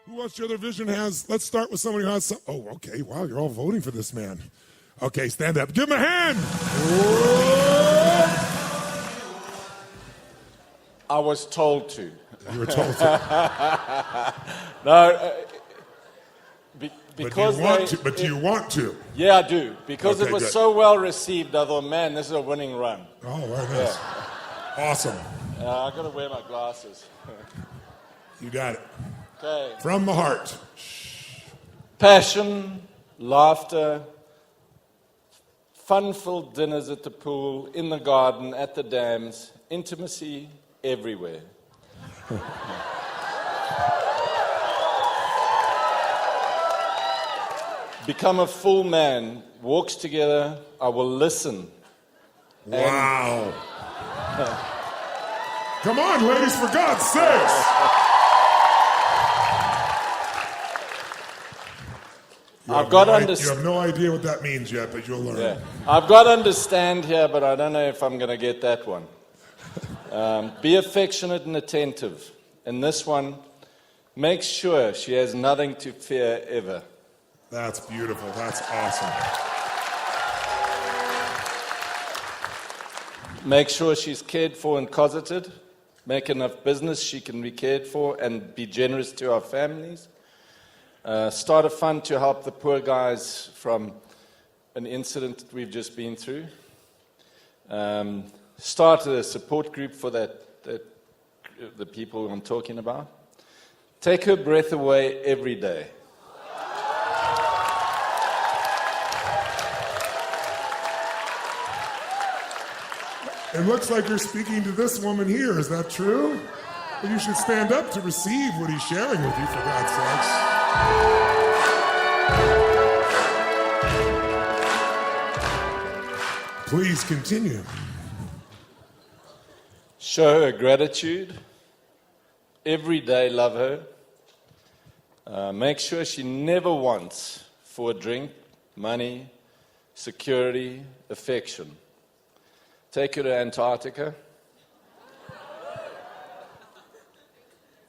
Who else your other vision has? Let's start with somebody who has some. Oh, okay. Wow, you're all voting for this man. Okay, stand up. Give him a hand. Whoa. I was told to. You were told to. No, because do you want to? Yeah, I do. Because Okay, it was good. so well received, I thought, man, this is a winning run. Oh, very nice. Awesome. I got to wear my glasses. You got it. Okay. From the heart. Passion, laughter, fun-filled dinners at the pool, in the garden, at the dams, intimacy everywhere. Become a full man, walks together, I will listen. Wow. Come on, ladies, for God's sakes. You have no idea what that means yet, but you'll learn. Yeah. I've got to understand here, but I don't know if I'm going to get that one. Be affectionate and attentive. And this one, make sure she has nothing to fear ever. That's beautiful. That's awesome. Make sure she's cared for and cosseted. Make enough business she can be cared for and be generous to our families. Start a fund to help the poor guys from an incident that we've just been through. Start a support group for the people I'm talking about. Take her breath away every day. It looks like you're speaking to this woman here. Is that true? Well, you should stand up to receive what he's sharing with you, for God's sakes. Please continue. Show her gratitude. Every day love her. Make sure she never wants for a drink, money, security, affection. Take her to Antarctica.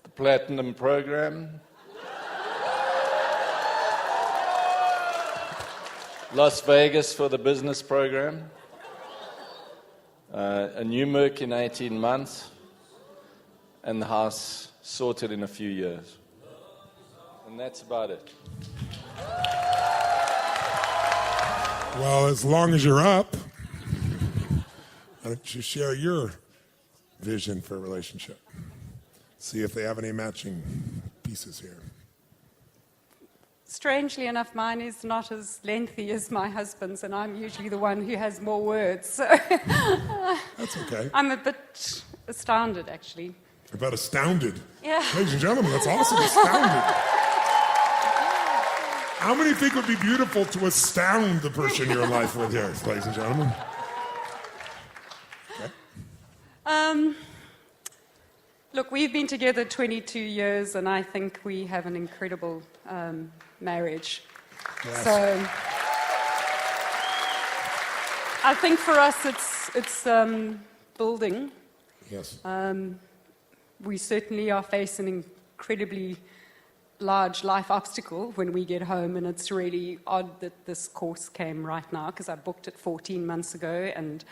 The Platinum Program. Las Vegas for the business program. A new Merc in 18 months. And the house sorted in a few years. And that's about it. Well, as long as you're up, why don't you share your vision for a relationship? See if they have any matching pieces here. Strangely enough, mine is not as lengthy as my husband's, and I'm usually the one who has more words. So that's okay. I'm a bit astounded, actually. About astounded? Yeah. Ladies and gentlemen, that's awesome, astounded. How many think it would be beautiful to astound the person you're in life with here, ladies and gentlemen? Okay. Look, we've been together 22 years, and I think we have an incredible marriage. Yes. So I think for us it's building. Yes. We certainly are facing an incredibly large life obstacle when we get home, and it's really odd that this course came right now, because I booked it 14 months ago, and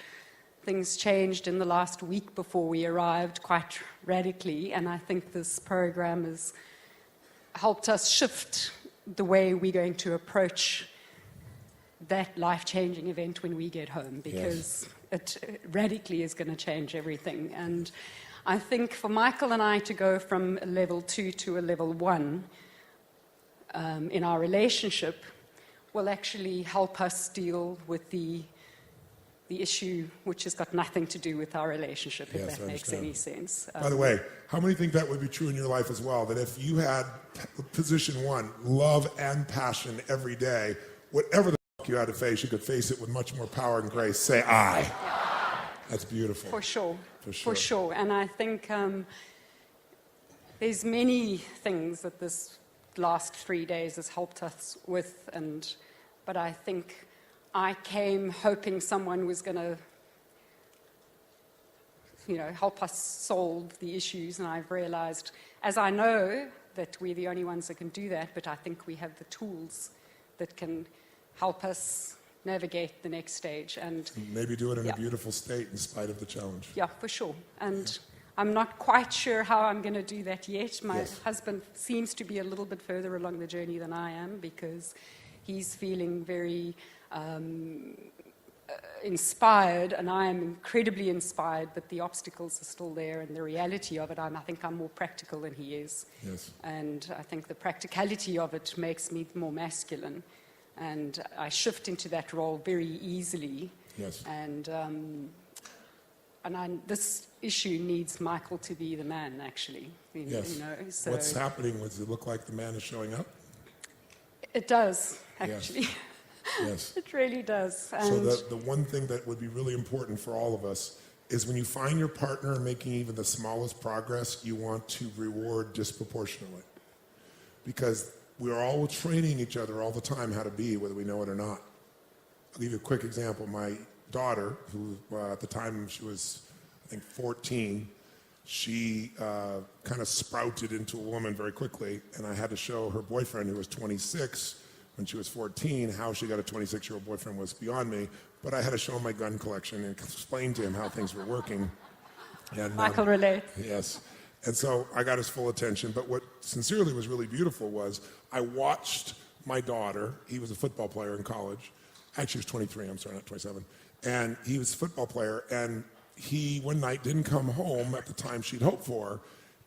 things changed in the last week before we arrived quite radically, and I think this program has helped us shift the way we're going to approach that life-changing event when we get home, because it radically is going to change everything. And I think for Michael and I to go from a level 2 to a level 1 in our relationship will actually help us deal with the issue which has got nothing to do with our relationship, if that makes any sense. By the way, how many think that would be true in your life as well? That if you had position 1, love and passion every day, whatever the fuck you had to face, you could face it with much more power and grace. Say I. Yeah. That's beautiful. For sure. For sure. For sure. And I think there's many things that this last 3 days has helped us with, but I think I came hoping someone was going to, help us solve the issues, and I've realized, as I know that we're the only ones that can do that, but I think we have the tools that can help us navigate the next stage. And maybe do it in a beautiful state in spite of the challenge. yeah, for sure. And I'm not quite sure how I'm going to do that yet. My husband seems to be a little bit further along the journey than I am, because he's feeling very inspired, and I am incredibly inspired, but the obstacles are still there, and the reality of it, I think I'm more practical than he is. Yes. And I think the practicality of it makes me more masculine, and I shift into that role very easily. Yes. And this issue needs Michael to be the man, actually. Yes. You know, so What's happening? Does it look like the man is showing up? it does, actually. Yes. Yes. It really does. And So the one thing that would be really important for all of us is when you find your partner making even the smallest progress, you want to reward disproportionately. Because we're all training each other all the time how to be, whether we know it or not. I'll give you a quick example. My daughter, who at the time she was, I think, 14, she kind of sprouted into a woman very quickly, and I had to show her boyfriend, who was 26, when she was 14, how she got a 26-year-old boyfriend was beyond me, but I had to show him my gun collection and explain to him how things were working. And, Michael relates. Yes. And so I got his full attention, but what sincerely was really beautiful was I watched my daughter, he was a football player in college, actually he was 23, I'm sorry, not 27, and he was a football player, and he one night didn't come home at the time she'd hoped for,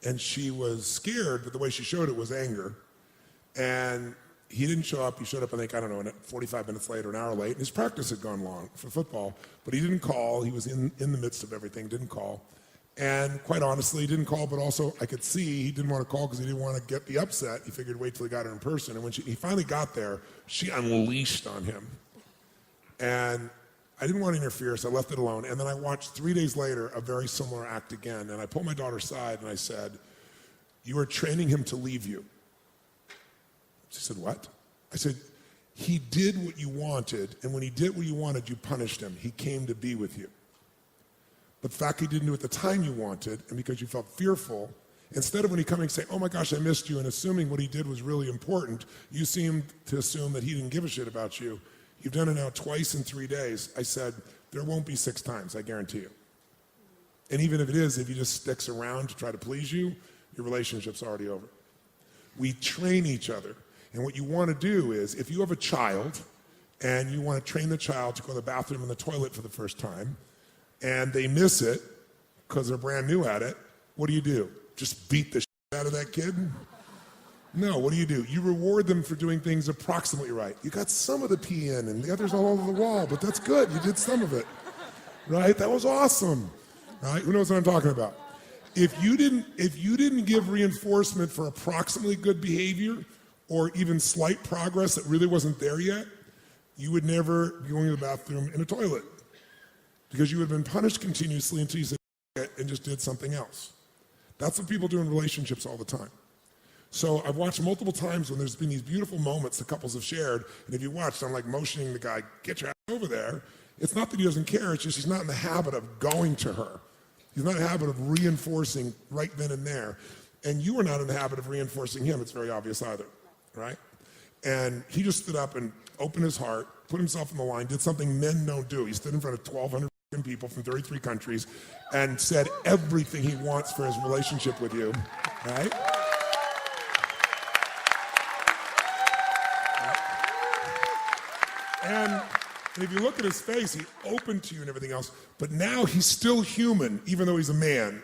and she was scared, but the way she showed it was anger. And he didn't show up. He showed up, I think, 45 minutes later, an hour late. And his practice had gone long for football, but he didn't call. He was in the midst of everything, didn't call. And quite honestly, he didn't call, but also I could see he didn't want to call because he didn't want to get the upset. He figured wait till he got her in person. And when he finally got there, she unleashed on him. And I didn't want to interfere, so I left it alone. And then I watched 3 days later a very similar act again. And I pulled my daughter aside and I said, "You are training him to leave you." She said, "What?" I said, "He did what you wanted, and when he did what you wanted, you punished him. He came to be with you. But the fact he didn't do it at the time you wanted, and because you felt fearful, instead of when he coming and say, 'Oh my gosh, I missed you,' and assuming what he did was really important, you seemed to assume that he didn't give a shit about you. You've done it now twice in 3 days." I said, "There won't be 6 times, I guarantee you. And even if it is, if he just sticks around to try to please you, your relationship's already over." We train each other. And what you want to do is, if you have a child and you want to train the child to go to the bathroom and the toilet for the first time, and they miss it because they're brand new at it, what do? Just beat the shit out of that kid? No, what do? You reward them for doing things approximately right. You got some of the pee in and the others all over the wall, but that's good. You did some of it, right? That was awesome, right? Who knows what I'm talking about? If you didn't give reinforcement for approximately good behavior, or even slight progress that really wasn't there yet, you would never be going to the bathroom in a toilet, because you would have been punished continuously until you said it and just did something else. That's what people do in relationships all the time. So I've watched multiple times when there's been these beautiful moments the couples have shared, and if you watched, I'm like motioning the guy, "Get your ass over there." It's not that he doesn't care, it's just he's not in the habit of going to her. He's not in the habit of reinforcing right then and there. And you are not in the habit of reinforcing him, it's very obvious either. Right? And he just stood up and opened his heart, put himself on the line, did something men don't do. He stood in front of 1,200 people from 33 countries and said everything he wants for his relationship with you. Right? And if you look at his face, he opened to you and everything else, but now he's still human, even though he's a man.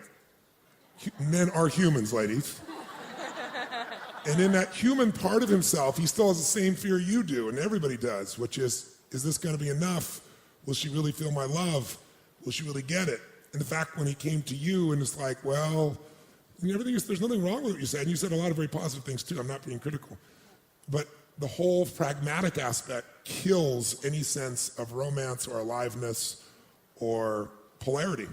Men are humans, ladies. And in that human part of himself, he still has the same fear you do, and everybody does, which is this going to be enough? Will she really feel my love? Will she really get it? And the fact when he came to you and it's like, well, there's nothing wrong with what you said, and you said a lot of very positive things too, I'm not being critical. But the whole pragmatic aspect kills any sense of romance or aliveness or polarity.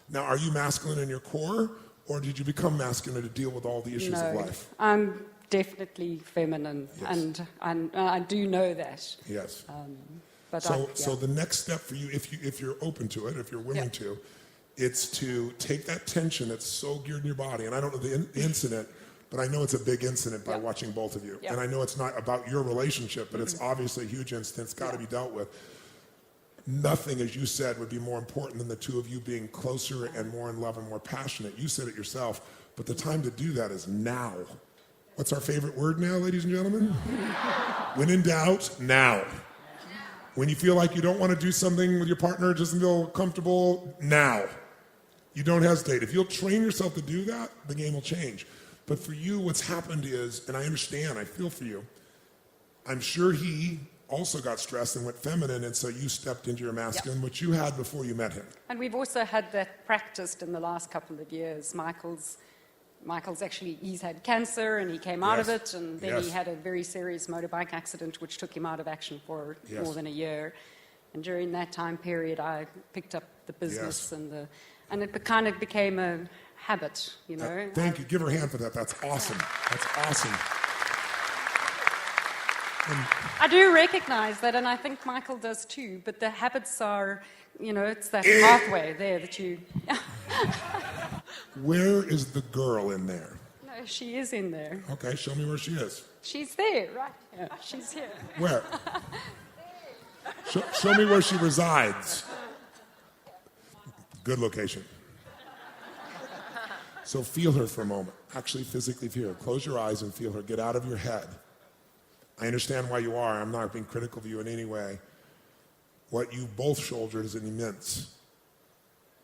Now, are you masculine in your core? Or did you become masculine to deal with all the issues of life? I'm definitely feminine, yes. and I do know that. Yes. But so the next step for you, if you're open to it, if you're willing to, it's to take that tension that's so geared in your body. And I don't know the incident, but I know it's a big incident by Yeah. watching both of you. Yeah. And I know it's not about your relationship, but it's obviously a huge incident. It's got to be dealt with. Nothing, as you said, would be more important than the two of you being closer and more in love and more passionate. You said it yourself, but the time to do that is now. What's our favorite word now, ladies and gentlemen? When in doubt, now. When you feel like you don't want to do something with your partner, doesn't feel comfortable, now. You don't hesitate. If you'll train yourself to do that, the game will change. But for you, what's happened is, and I understand, I feel for you, I'm sure he also got stressed and went feminine, and so you stepped into your masculine, which you had before you met him. And we've also had that practiced in the last couple of years. Michael's actually, he's had cancer and he came out of Yes. it, and then Yes. he had a very serious motorbike accident which took him out of action for Yes. more than a year. And during that time period, I picked up the business Yes. and it kind of became a habit, you know. Thank you. Give her a hand for that. That's awesome. That's awesome. I do recognize that, and I think Michael does too, but the habits are, you know, it's that pathway there that you... Where is the girl in there? No, she is in there. Okay, show me where she is. She's there, right here. She's here. Where? Show me where she resides. Good location. So feel her for a moment. Actually, physically feel her. Close your eyes and feel her. Get out of your head. I understand why you are. I'm not being critical of you in any way. What you both shouldered is immense.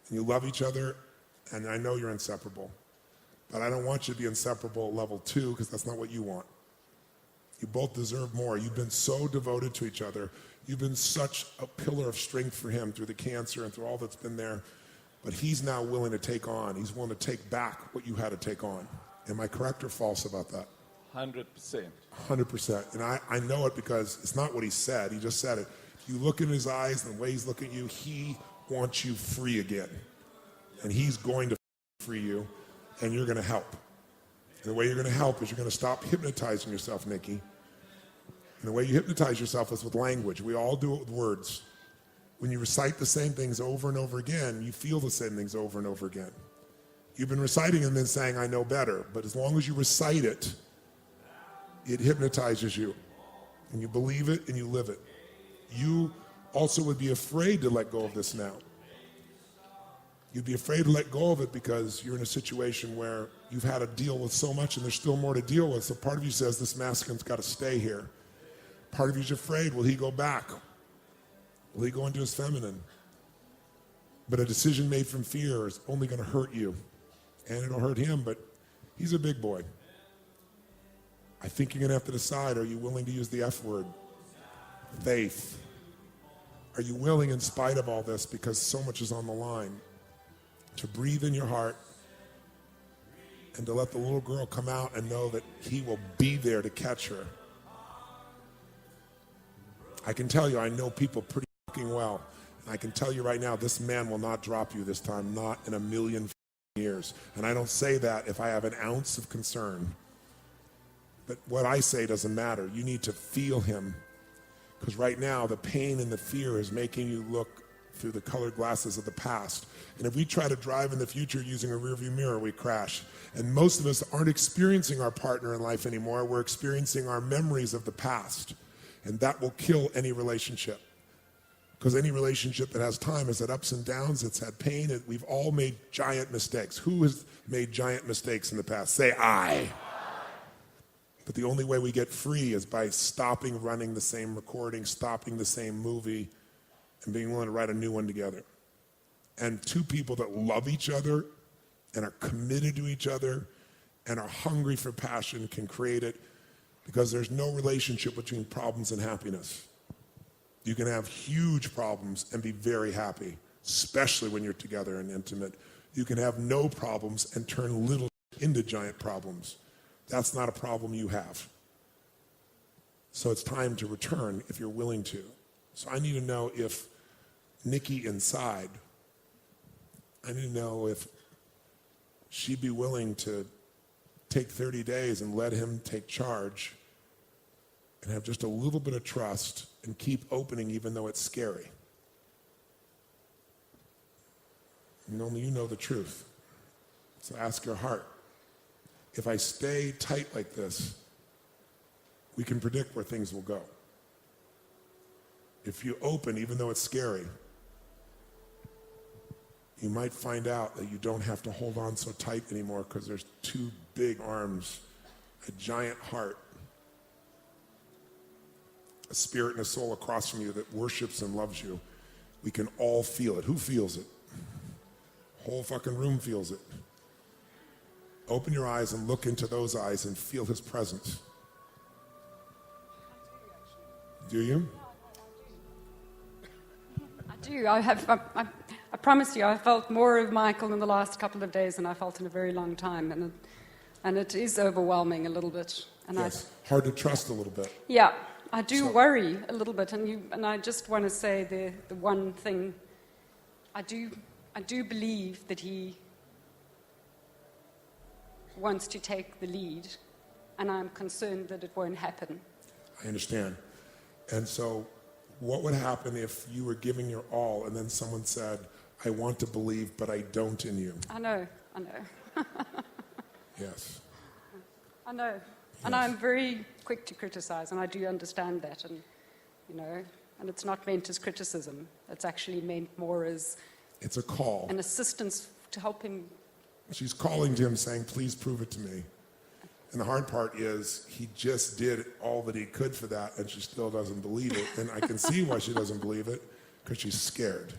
And you love each other, and I know you're inseparable. But I don't want you to be inseparable at level 2, because that's not what you want. You both deserve more. You've been so devoted to each other. You've been such a pillar of strength for him through the cancer and through all that's been there. But he's now willing to take on. He's willing to take back what you had to take on. Am I correct or false about that? 100%. 100%. And I know it because it's not what he said. He just said it. You look in his eyes and the way he's looking at you, he wants you free again. And he's going to free you, and you're going to help. And the way you're going to help is you're going to stop hypnotizing yourself, Nikki. And the way you hypnotize yourself is with language. We all do it with words. When you recite the same things over and over again, you feel the same things over and over again. You've been reciting and then saying, I know better. But as long as you recite it, it hypnotizes you. And you believe it and you live it. You also would be afraid to let go of this now. You'd be afraid to let go of it because you're in a situation where you've had to deal with so much and there's still more to deal with. So part of you says this masculine's got to stay here. Part of you's afraid, will he go back? Will he go into his feminine? But a decision made from fear is only going to hurt you. And it'll hurt him, but he's a big boy. I think you're going to have to decide, are you willing to use the F word? Faith. Are you willing, in spite of all this, because so much is on the line, to breathe in your heart and to let the little girl come out and know that he will be there to catch her? I can tell you, I know people pretty fucking well. And I can tell you right now, this man will not drop you this time, not in a million years. And I don't say that if I have an ounce of concern. But what I say doesn't matter. You need to feel him. Because right now, the pain and the fear is making you look through the colored glasses of the past. And if we try to drive in the future using a rearview mirror, we crash. And most of us aren't experiencing our partner in life anymore. We're experiencing our memories of the past. And that will kill any relationship. Because any relationship that has time has had ups and downs, it's had pain. We've all made giant mistakes. Who has made giant mistakes in the past? Say I. But the only way we get free is by stopping running the same recording, stopping the same movie, and being willing to write a new one together. And two people that love each other and are committed to each other and are hungry for passion can create it, because there's no relationship between problems and happiness. You can have huge problems and be very happy, especially when you're together and intimate. You can have no problems and turn little into giant problems. That's not a problem you have. So it's time to return if you're willing to. So I need to know if Nikki inside, I need to know if she'd be willing to take 30 days and let him take charge and have just a little bit of trust and keep opening even though it's scary. And only you know the truth. So ask your heart. if I stay tight like this, we can predict where things will go. If you open, even though it's scary, you might find out that you don't have to hold on so tight anymore because there's two big arms, a giant heart, a spirit and a soul across from you that worships and loves you. We can all feel it. Who feels it? The whole fucking room feels it. Open your eyes and look into those eyes and feel his presence. Do you? I do. I promise you, I felt more of Michael in the last couple of days than I felt in a very long time, and it is overwhelming a little bit. And Yes. Hard to trust a little bit. Yeah, I do worry a little bit, and I just want to say the one thing. I do believe that he wants to take the lead, and I'm concerned that it won't happen. I understand. And so what would happen if you were giving your all and then someone said, I want to believe, but I don't in you? I know. Yes. I know. Yes. And I'm very quick to criticize, and I do understand that. And, and it's not meant as criticism. It's actually meant more as It's a call. an assistance to help him. She's calling to him saying, please prove it to me. And the hard part is he just did all that he could for that, and she still doesn't believe it. And I can see why she doesn't believe it, because she's scared.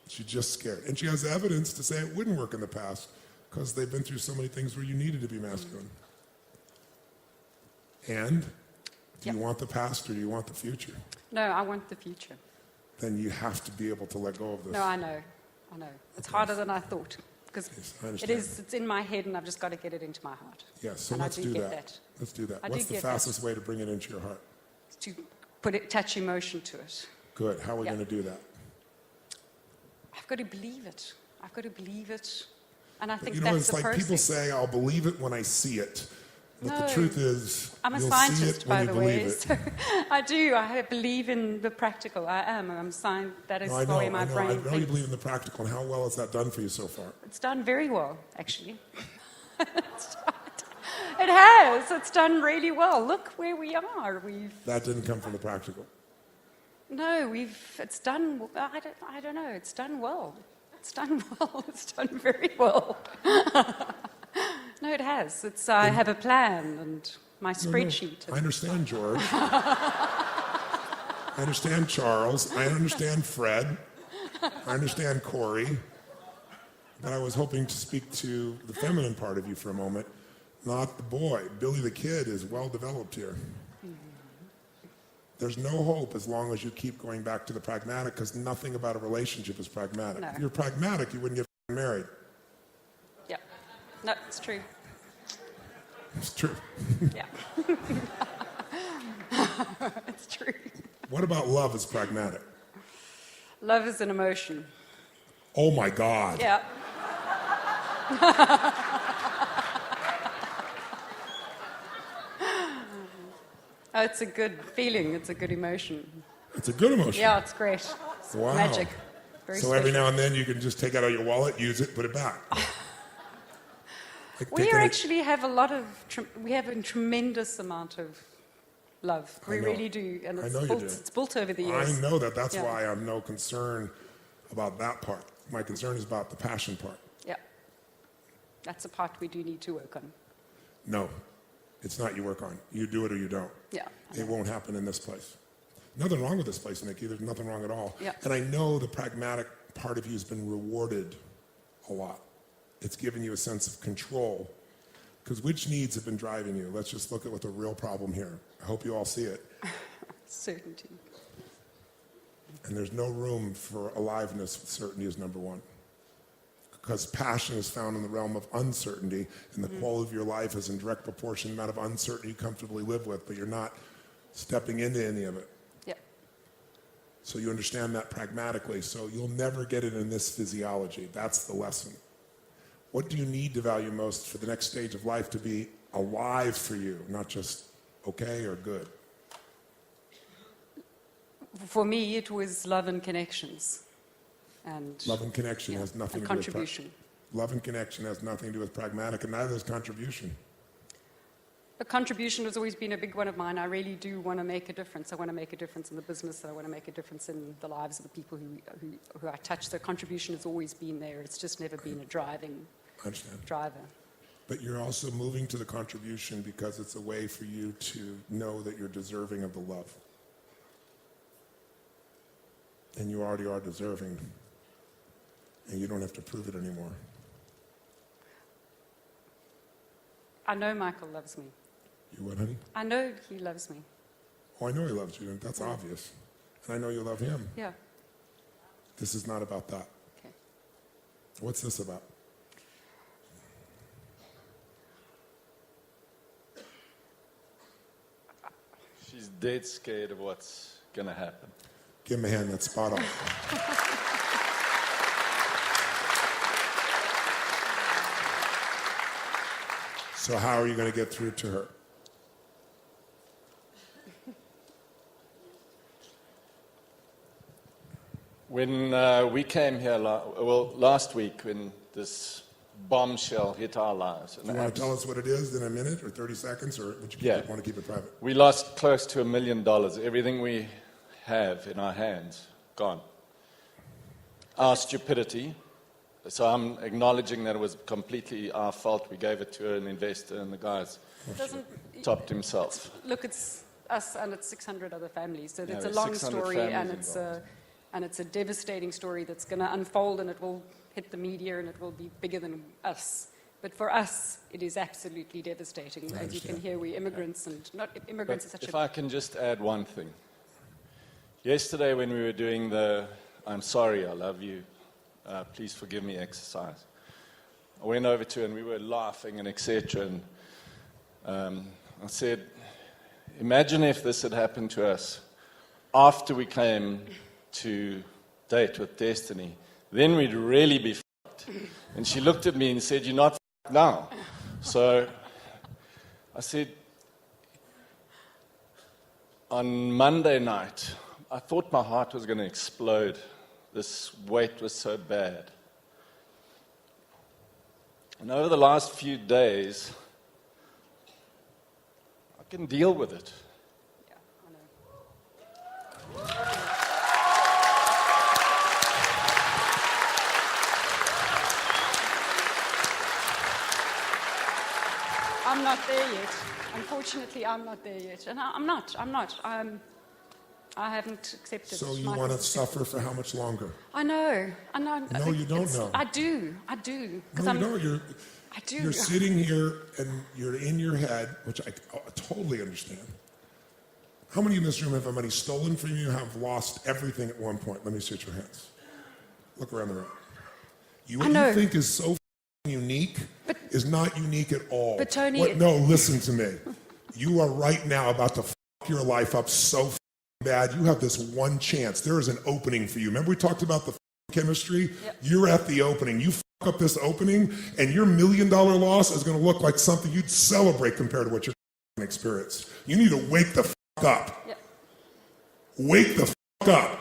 She's just scared. And she has evidence to say it wouldn't work in the past, because they've been through so many things where you needed to be masculine. And do you want the past or do you want the future? No, I want the future. Then you have to be able to let go of this. No, I know. It's harder than I thought, because Yes, I understand. it's in my head, and I've just got to get it into my heart. Yes, so And I let's do do get that. that. Let's do that. I do What's the get that. fastest way to bring it into your heart? To attach emotion to it. Good. How are we Yeah. going to do that? I've got to believe it. And I think You know, that's it's the like process. people say, I'll believe it when I see it. But the No. truth is, I'm a you'll scientist, see it by when the you way. believe it. So I do. I believe in the practical. I'm science. That is No, I the know, way my brain I know you thinks. believe in the practical, and how well has that done for you so far? It's done very well, actually. It has. It's done really well. Look where we are. That didn't come from the practical. No, it's done. I don't know. It's done well. It's done well. It's done very well. No, it has. I have a plan and my spreadsheet. I understand George. I understand Charles. I understand Fred. I understand Corey. But I was hoping to speak to the feminine part of you for a moment, not the boy. Billy the kid is well developed here. There's no hope as long as you keep going back to the pragmatic, because nothing about a relationship is pragmatic. No. If you're pragmatic, you wouldn't get married. Yeah. No, it's true. It's true. Yeah. It's true. What about love as pragmatic? Love is an emotion. Oh my God. Yeah. Oh, it's a good feeling. It's a good emotion. It's a good emotion. Yeah, it's great. It's Wow. magic. Very So special. every now and then you can just take it out of your wallet, use it, put it back. Like We taking actually have we have a tremendous amount of love. We know. really do. And I it's know you built, do. it's built over the years. I know that. That's Yeah. why I have no concern about that part. My concern is about the passion part. Yeah. That's a part we do need to work on. No, it's not you work on. You do it or you don't. Yeah. It won't happen in this place. Nothing wrong with this place, Nikki. There's nothing wrong at all. Yeah. And I know the pragmatic part of you has been rewarded a lot. It's given you a sense of control. Because which needs have been driving you? Let's just look at what the real problem here. I hope you all see it. Certainty. And there's no room for aliveness with certainty is number one. Because passion is found in the realm of uncertainty, and the quality of your life is in direct proportion to the amount of uncertainty you comfortably live with, but you're not stepping into any of it. Yeah. So you understand that pragmatically, so you'll never get it in this physiology. That's the lesson. What do you need to value most for the next stage of life to be alive for you, not just okay or good? For me, it was love and connections. And Love and connection has nothing and to do with contribution. Love and connection has nothing to do with pragmatic, and neither is contribution. The contribution has always been a big one of mine. I really do want to make a difference. I want to make a difference in the business. I want to make a difference in the lives of the people who I touch. The contribution has always been there. It's just never been a driving driver. But you're also moving to the contribution because it's a way for you to know that you're deserving of the love. And you already are deserving. And you don't have to prove it anymore. I know Michael loves me. You what, honey? I know he loves me. Oh, I know he loves you, and that's obvious. And I know you love him. Yeah. This is not about that. Okay. What's this about? She's dead scared of what's going to happen. Give him a hand, that's spot on. So how are you going to get through to her? When we came here, last week, when this bombshell hit our lives. Do you want to tell us what it is in a minute or 30 seconds, or would you want to keep it private? We lost close to $1 million. Everything we have in our hands, gone. Our stupidity. So I'm acknowledging that it was completely our fault. We gave it to an investor, and the guy's topped himself. Look, it's us and it's 600 other families. So it's a there's long 600 story, and families it's a devastating story that's going to unfold, and it will hit the media, and it will be bigger than us. But for us, it is absolutely devastating. As you can hear, we're immigrants, and not immigrants are such If I can just add one thing. Yesterday when we were doing the I'm sorry, I love you, please forgive me exercise, I went over to her and we were laughing and etc. And I said, imagine if this had happened to us after we came to date with Destiny, then we'd really be fucked. And she looked at me and said, you're not fucked now. So I said, on Monday night, I thought my heart was going to explode. This weight was so bad. And over the last few days, I can deal with it. Yeah, I know. I'm not there yet. Unfortunately, I'm not there yet. And I'm not. I haven't accepted. So you want to suffer for how much longer? I know. No, you don't know. I do. No, you don't. I do. You're sitting here and you're in your head, which I totally understand. How many in this room have money stolen from you, have lost everything at one point? Let me see your hands. Look around the room. What you think is so unique is not unique at all. But Tony... No, listen to me. You are right now about to your life up so bad. You have this one chance. There is an opening for you. Remember we talked about the chemistry? Yep. You're at the opening. You up this opening, and your $1 million loss is going to look like something you'd celebrate compared to what you're experienced. You need to wake the up. Yep. Wake the up.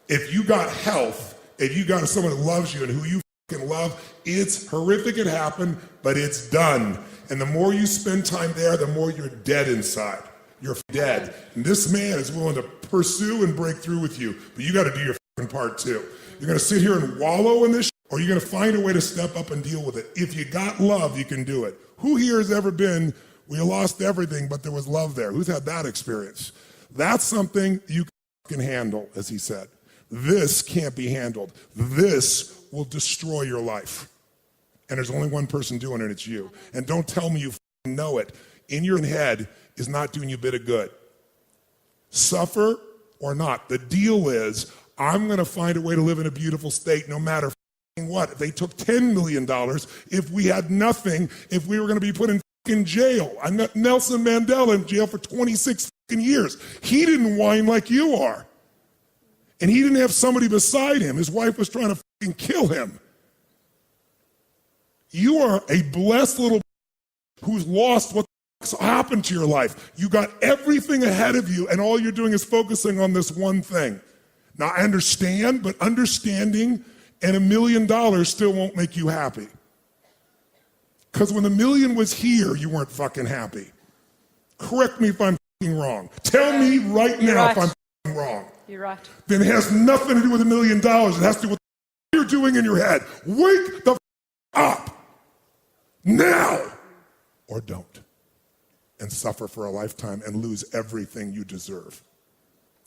If you got health, if you got someone that loves you and who you love, it's horrific it happened, but it's done. And the more you spend time there, the more you're dead inside. You're dead. And this man is willing to pursue and break through with you, but you got to do your part too. You're going to sit here and wallow in this, or you're going to find a way to step up and deal with it. If you got love, you can do it. Who here has ever been, we lost everything, but there was love there? Who's had that experience? That's something you can handle, as he said. This can't be handled. This will destroy your life. And there's only one person doing it, it's you. And don't tell me you know it. In your head is not doing you a bit of good. Suffer or not. The deal is, I'm going to find a way to live in a beautiful state no matter what. If they took $10 million, if we had nothing, if we were going to be put in jail. I met Nelson Mandela in jail for 26 years. He didn't whine like you are. And he didn't have somebody beside him. His wife was trying to kill him. You are a blessed little who's lost what happened to your life. You got everything ahead of you, and all you're doing is focusing on this one thing. Now, I understand, but understanding And $1 million still won't make you happy. Because when the million was here, you weren't fucking happy. Correct me if I'm fucking wrong. Tell me right now if I'm fucking wrong. You're right. Then it has nothing to do with $1 million. It has to do with what you're doing in your head. Wake the up. Now. Or don't. And suffer for a lifetime and lose everything you deserve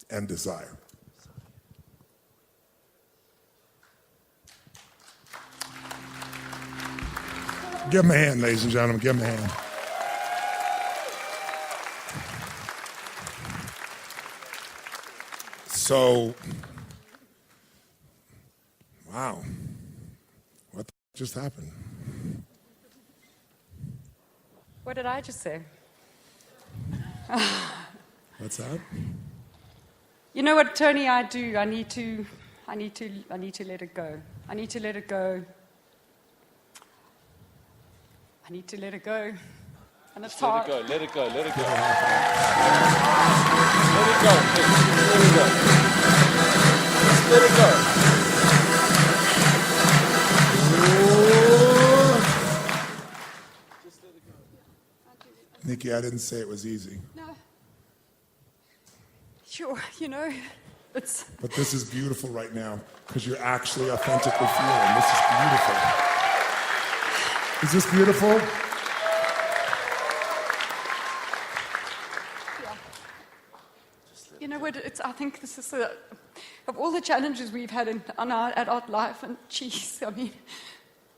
and desire. Give him a hand, ladies and gentlemen. Give him a hand. So, wow. What the just happened? What did I just say? What's that? You know what, Tony, I do? I need to let it go. I need to let it go. I need to let it go. And it's hard. Let it go, let it go, let it go. Let it go. Just let it go. Nikki, I didn't say it was easy. No. Sure, you know, it's... But this is beautiful right now because you're actually authentically feeling. This is beautiful. Is this beautiful? Yeah. You know what, I think this is, of all the challenges we've had in our adult life, and geez, I mean,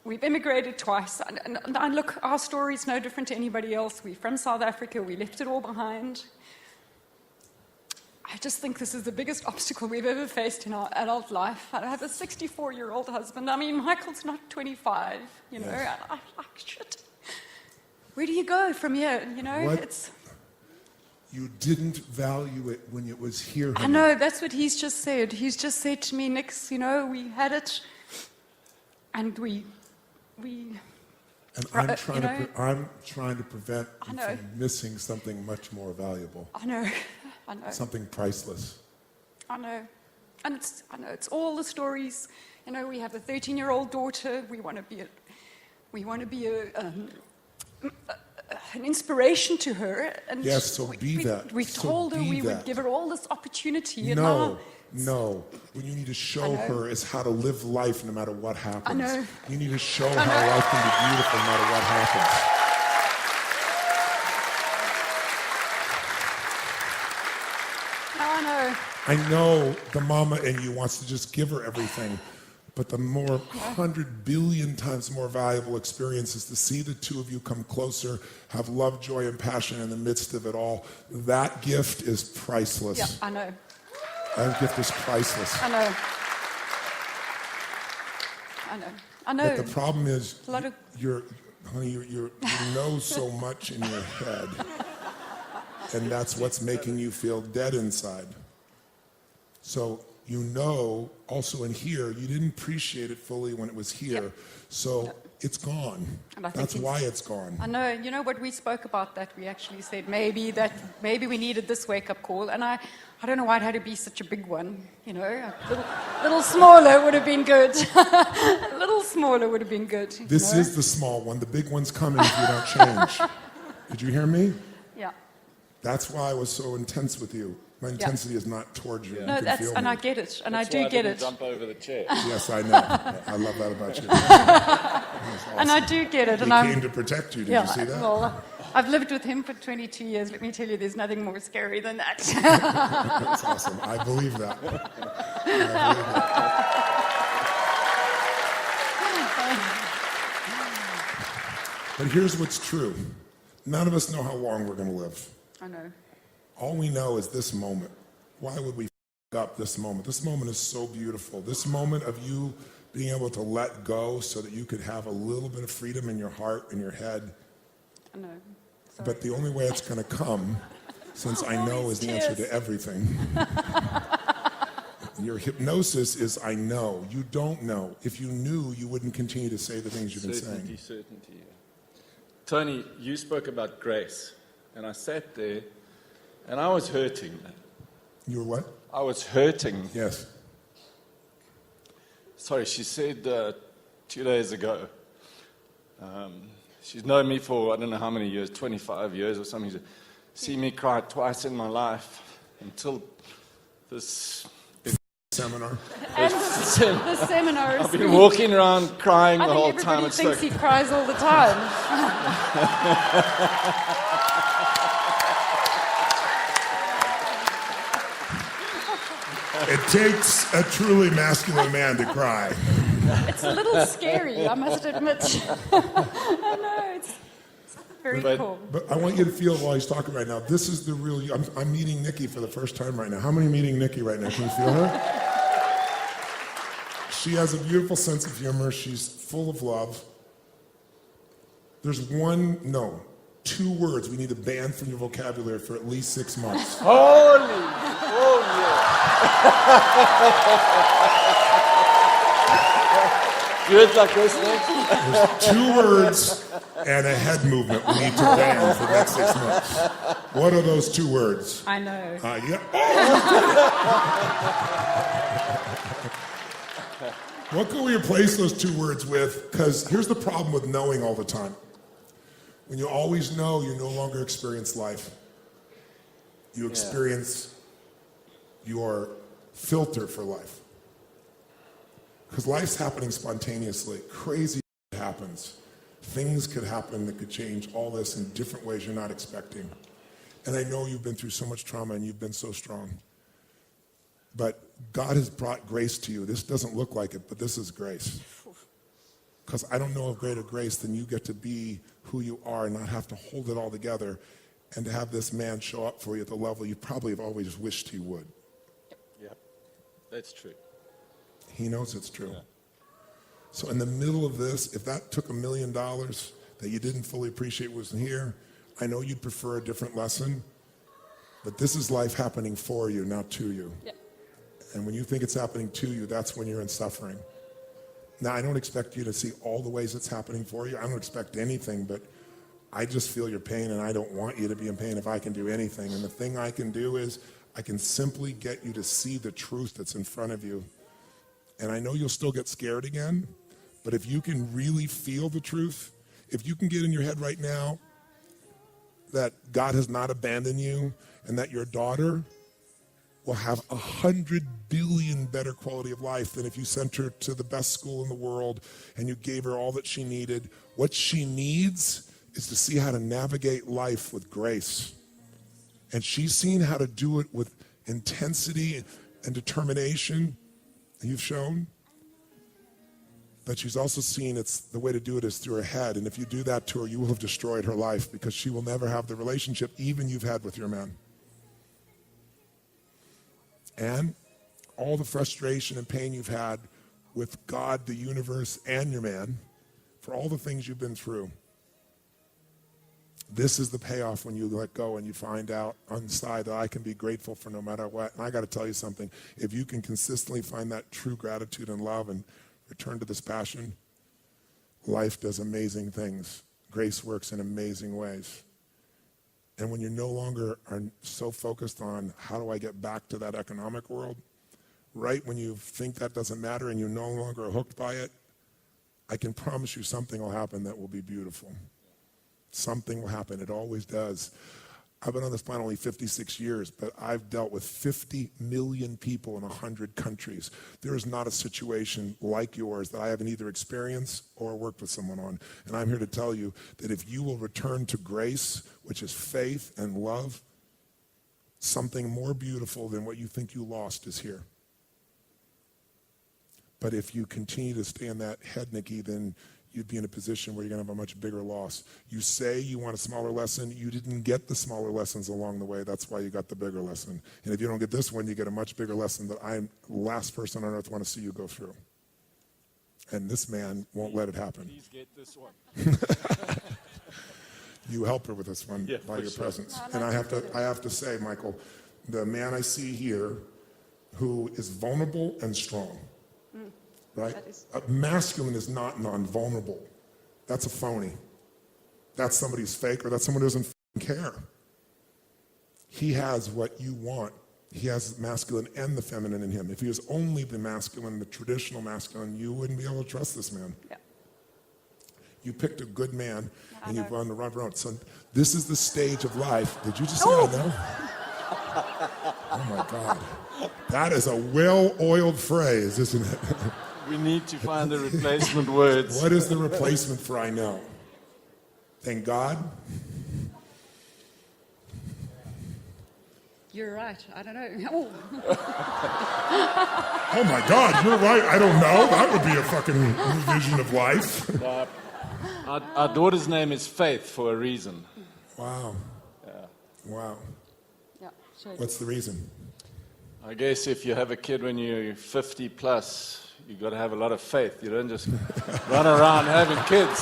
we've immigrated twice, and look, our story is no different to anybody else. We're from South Africa, we left it all behind. I just think this is the biggest obstacle we've ever faced in our adult life. I have a 64-year-old husband. I mean, Michael's not 25, you know. Yes. I'm like, shit. Where do you go from here? You know, What? it's... You didn't value it when it was here. I know, that's what he's just said. He's just said to me, Nix, you know, we had it, and we And I'm trying, you know, I'm trying to prevent I you know. from missing something much more valuable. I know, I know. Something priceless. I know. And I know, it's all the stories. You know, we have a 13-year-old daughter. We want to be an inspiration to her. And Yes, so be that. We So told her be we would that. give her all this opportunity. And No, now, no. What you need to show her is how to live life no matter what happens. I know. You need to show how life can be beautiful no matter what happens. I know. I know the mama in you wants to just give her everything, but the more 100 billion times more valuable experience is to see the two of you come closer, have love, joy, and passion in the midst of it all. That gift is priceless. Yeah, I know. That gift is priceless. I know. I know. I know. But the problem is, A lot of- honey, you know so much in your head, and that's what's making you feel dead inside. So you know, also in here, you didn't appreciate it fully when it was here, so it's gone. And I think That's why it's gone. I know. You know what we spoke about that? We actually said maybe we needed this wake-up call, and I don't know why it had to be such a big one. You know, a little smaller would have been good. A little smaller would have been good. This is the small one. The big one's coming if you don't change. Did you hear me? Yeah. That's why I was so intense with you. My intensity is not towards you. You No, can that's feel and me. I get it, and That's I do why I get didn't it, jump over the chair. Yes, I know. I love that about you. and I do get it, He and I'm. came to protect you. Did Yeah, you see that? well, I've lived with him for 22 years. Let me tell you, there's nothing more scary than that. That's awesome. I believe that. I believe that. But here's what's true. None of us know how long we're going to live. I know. All we know is this moment. Why would we f up this moment? This moment is so beautiful. This moment of you being able to let go so that you could have a little bit of freedom in your heart and your head. I know. Sorry. But the only way it's going to come, since I know is the answer to everything. Your hypnosis is I know. You don't know. If you knew, you wouldn't continue to say the things you've been saying. Certainty. Tony, you spoke about grace, and I sat there, and I was hurting. You were what? I was hurting Yes. Sorry, she said 2 days ago. She's known me for I don't know how many years, 25 years or something. She said, see me cry twice in my life until this Seminar. And the seminar is I've been walking around crying I the think whole everybody time. It's thinks like, he cries all the time. It takes a truly masculine man to cry. It's a little scary, I must admit. I know, it's very But- cool. But I want you to feel while he's talking right now, this is the real you. I'm meeting Nikki for the first time right now. How many meeting Nikki right now? Can you feel her? She has a beautiful sense of humor. She's full of love. There's two words we need to ban from your vocabulary for at least 6 months. holy. Good like this, Nick? There's 2 words and a head movement we need to ban for the next 6 months. What are those 2 words? I know. Yeah. What can we replace those 2 words with? Because here's the problem with knowing all the time. When you always know, you no longer experience life. You experience your filter for life. Because life's happening spontaneously. Crazy happens. Things could happen that could change all this in different ways you're not expecting. And I know you've been through so much trauma and you've been so strong. But God has brought grace to you. This doesn't look like it, but this is grace. Because I don't know of greater grace than you get to be who you are and not have to hold it all together and to have this man show up for you at the level you probably have always wished he would. Yeah, that's true. He knows it's true. Yeah. So in the middle of this, if that took $1 million that you didn't fully appreciate wasn't here, I know you'd prefer a different lesson, but this is life happening for you, not to you. Yeah. And when you think it's happening to you, that's when you're in suffering. Now, I don't expect you to see all the ways it's happening for you. I don't expect anything, but I just feel your pain, and I don't want you to be in pain if I can do anything. And the thing I can do is I can simply get you to see the truth that's in front of you. And I know you'll still get scared again, but if you can really feel the truth, if you can get in your head right now that God has not abandoned you and that your daughter will have 100 billion better quality of life than if you sent her to the best school in the world and you gave her all that she needed. What she needs is to see how to navigate life with grace. And she's seen how to do it with intensity and determination. You've shown, but she's also seen it's the way to do it is through her head. And if you do that to her, you will have destroyed her life because she will never have the relationship even you've had with your man. And all the frustration and pain you've had with God, the universe, and your man, for all the things you've been through. This is the payoff when you let go and you find out on the side that I can be grateful for no matter what. And I got to tell you something. If you can consistently find that true gratitude and love and return to this passion, life does amazing things. Grace works in amazing ways. And when you no longer are so focused on how do I get back to that economic world, right when you think that doesn't matter and you no longer are hooked by it, I can promise you something will happen that will be beautiful. Something will happen. It always does. I've been on this planet only 56 years, but I've dealt with 50 million people in 100 countries. There is not a situation like yours that I haven't either experienced or worked with someone on. And I'm here to tell you that if you will return to grace, which is faith and love, something more beautiful than what you think you lost is here. But if you continue to stay in that head, Nikki, then you'd be in a position where you're going to have a much bigger loss. You say you want a smaller lesson. You didn't get the smaller lessons along the way. That's why you got the bigger lesson. And if you don't get this one, you get a much bigger lesson that I'm the last person on earth want to see you go through. And this man won't let it happen. Please get this one. You help her with this one by your presence. And I have to say, Michael, the man I see here who is vulnerable and strong, right? Masculine is not non-vulnerable. That's a phony. That's somebody who's fake, or that's someone who doesn't care. He has what you want He has the masculine and the feminine in him. If he was only the masculine, the traditional masculine, you wouldn't be able to trust this man. Yeah. You picked a good man, I and you've know. run the right road. So this is the stage of life. Did you just say I know? Oh my God. That is a well-oiled phrase, isn't it? We need to find the replacement words. What is the replacement for I know? Thank God. You're right. I don't know. Oh. Oh my God, you're right. I don't know. That would be a fucking new vision of life. Our daughter's name is Faith for a reason. Wow. Yeah. Wow. Yeah, sure. What's the reason? I guess if you have a kid when you're 50 plus, you've got to have a lot of faith. You don't just run around having kids.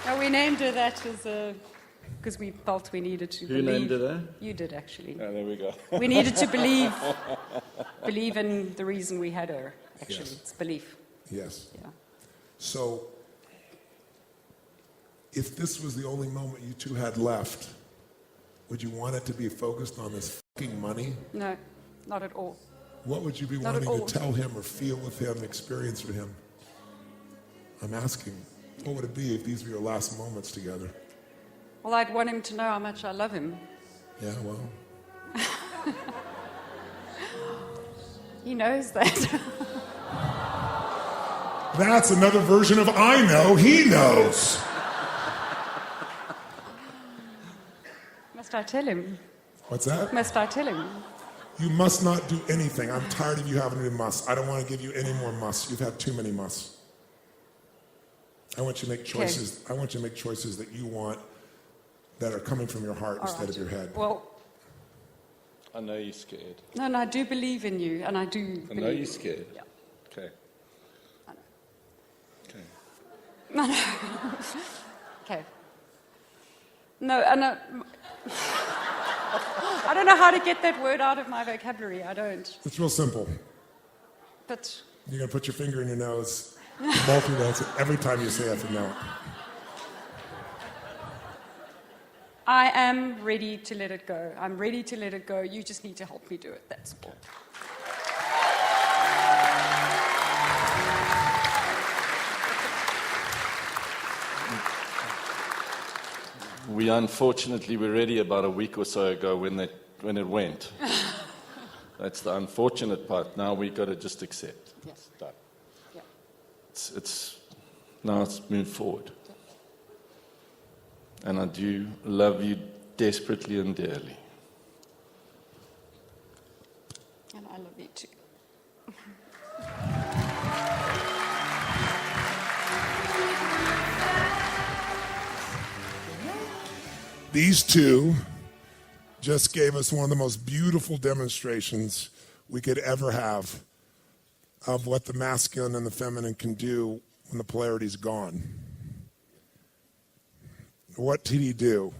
No, we named her that because we felt we needed to Who believe. named her that? You did, actually. Oh, there we go. We needed to believe in the reason we had her, actually. Yes. It's belief. Yes. Yeah. So, if this was the only moment you two had left, would you want it to be focused on this fucking money? No, not at all. What would you be Not at wanting all. to tell him or feel with him, experience with him? I'm asking, what would it be if these were your last moments together? Well, I'd want him to know how much I love him. Yeah, well, He knows that. that's another version of I know, he knows. Must I tell him? What's that? Must I tell him? You must not do anything. I'm tired of you having to do must. I don't want to give you any more musts. You've had too many musts. I want you to make choices. I want you to make choices that you want that are coming from your heart All instead right. of your head. Well, I know you're scared. no, I do believe in you, and I do I believe. know you're scared. Yeah. Okay. I know. Okay. No, no. Okay. No, I know. I don't know how to get that word out of my vocabulary. I don't. It's real simple. But You're going to put your finger in your nose, multi-dance it every time you say I have to know. I am ready to let it go. I'm ready to let it go. You just need to help me do it. That's all. We unfortunately were ready about a week or so ago when it went. That's the unfortunate part. Now we got to just accept. Yes. It's done. Yeah. Now it's moved forward. And I do love you desperately and dearly. And I love you too. These two just gave us one of the most beautiful demonstrations we could ever have of what the masculine and the feminine can do when the polarity's gone. What did he do?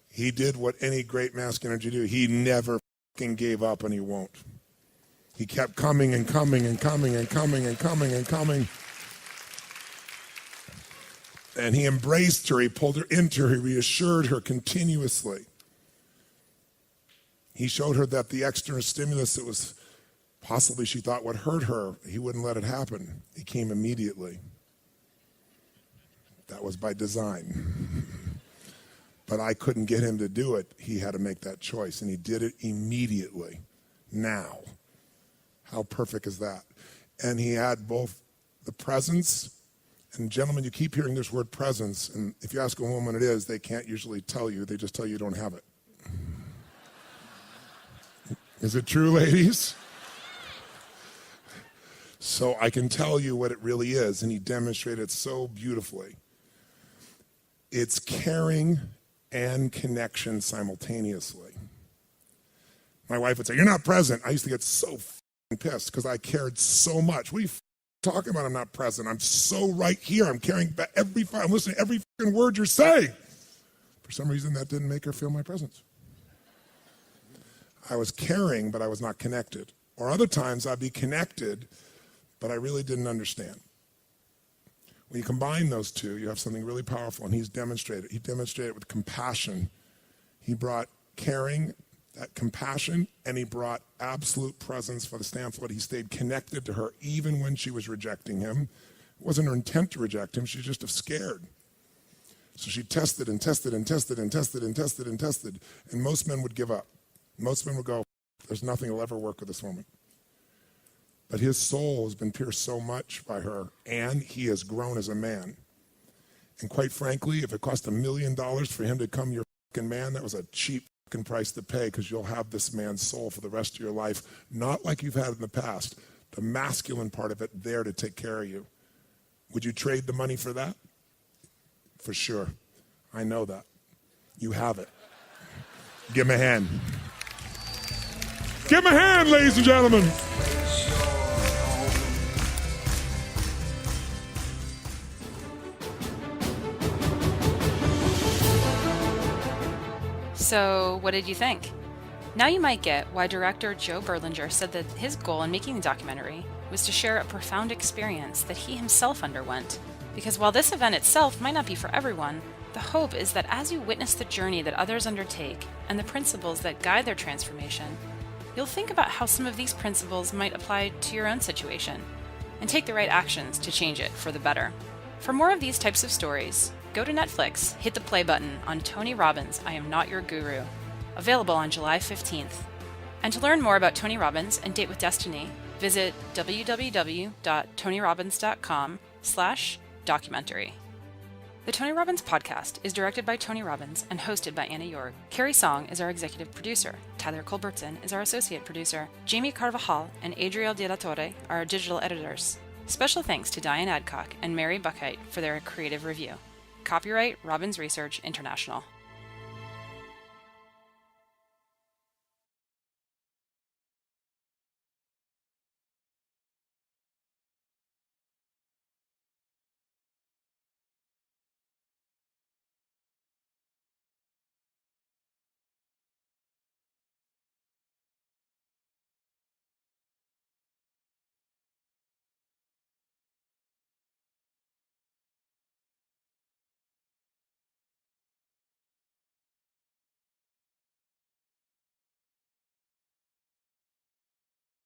He did what any great masculine energy do. He never fucking gave up, and he won't. He kept coming and coming and coming and coming and coming and coming. And he embraced her, he pulled her into her, he reassured her continuously. He showed her that the external stimulus that was possibly she thought would hurt her, he wouldn't let it happen. He came immediately. That was by design. But I couldn't get him to do it. He had to make that choice, and he did it immediately. Now. How perfect is that? And he had both the presence. And gentlemen, you keep hearing this word presence, and if you ask a woman what it is, they can't usually tell you. They just tell you don't have it. Is it true, ladies? So I can tell you what it really is, and he demonstrated it so beautifully. It's caring and connection simultaneously. My wife would say, "You're not present." I used to get so f***ing pissed because I cared so much. What are you talking about? I'm not present. I'm so right here. I'm caring about I'm listening to every fucking word you're saying. For some reason, that didn't make her feel my presence. I was caring, but I was not connected. Or other times, I'd be connected, but I really didn't understand. When you combine those two, you have something really powerful, and he's demonstrated. He demonstrated it with compassion. He brought caring, that compassion, and he brought absolute presence for the standpoint. He stayed connected to her even when she was rejecting him. It wasn't her intent to reject him, she was just scared. So she tested and tested and tested and tested and tested and tested, and most men would give up. Most men would go, there's nothing that'll ever work with this woman. But his soul has been pierced so much by her, and he has grown as a man. And quite frankly, if it cost $1 million for him to become your fucking man, that was a cheap fucking price to pay, because you'll have this man's soul for the rest of your life, not like you've had in the past. The masculine part of it there to take care of you. Would you trade the money for that? For sure. I know that. You have it. Give him a hand. Give him a hand, ladies and gentlemen. So, what did you think? Now you might get why director Joe Berlinger said that his goal in making the documentary was to share a profound experience that he himself underwent. Because while this event itself might not be for everyone, the hope is that as you witness the journey that others undertake and the principles that guide their transformation, you'll think about how some of these principles might apply to your own situation and take the right actions to change it for the better. For more of these types of stories, go to Netflix, hit the play button on Tony Robbins' I Am Not Your Guru, available on July 15th. And to learn more about Tony Robbins and Date with Destiny, visit www.tonyrobbins.com/documentary. The Tony Robbins podcast is directed by Tony Robbins and hosted by Anna York. Carrie Song is our executive producer. Tyler Culbertson is our associate producer. Jamie Carvajal and Adriel De La Torre are our digital editors. Special thanks to Diane Adcock and Mary Buckheit for their creative review. Copyright Robbins Research International.